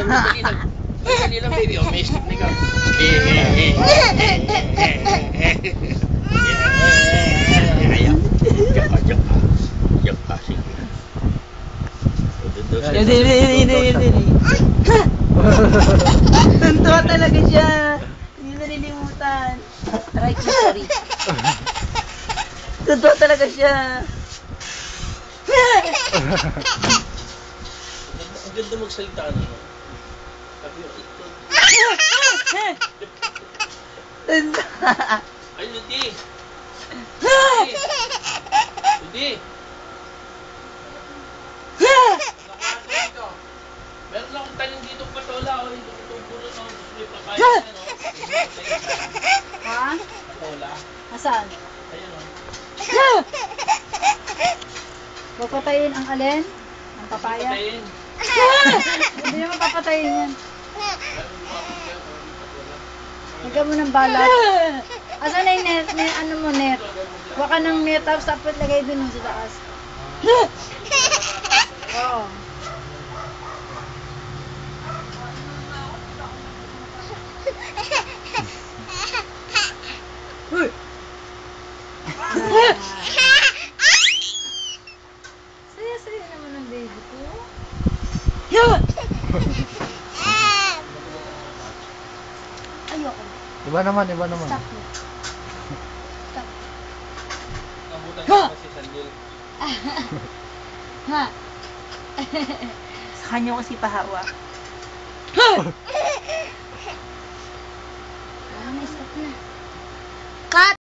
Dali lang, baby. Oh, may stick na ikaw. Joke ka. Sige. Tuntua talaga siya. Hindi nalilimutan. Aray ko, sorry. Tuntua talaga siya. Ang ganda magsalita ano. Sabi yung ito. Ay, Ludi. Ludi. Meron akong tanim dito patola. O, itong puro na may papaya. Ha? Patola. Asan? Ayun o. Papatayin ang alin? Ang papaya? Patayin. Hindi naman papatayin yan. Higyan mo ng balat. Asan na yung net? Ano mo net? Huwag ka ng net tapos dapat lagay dun sa taas. Oo. Saya-saya naman ang baby ko. Ayoko. Iba naman. Stop mo. Stop. Nabutan ko kasi sandil. Ha? Sa kanya kasi pahawa. Ah, may stop na. Cut!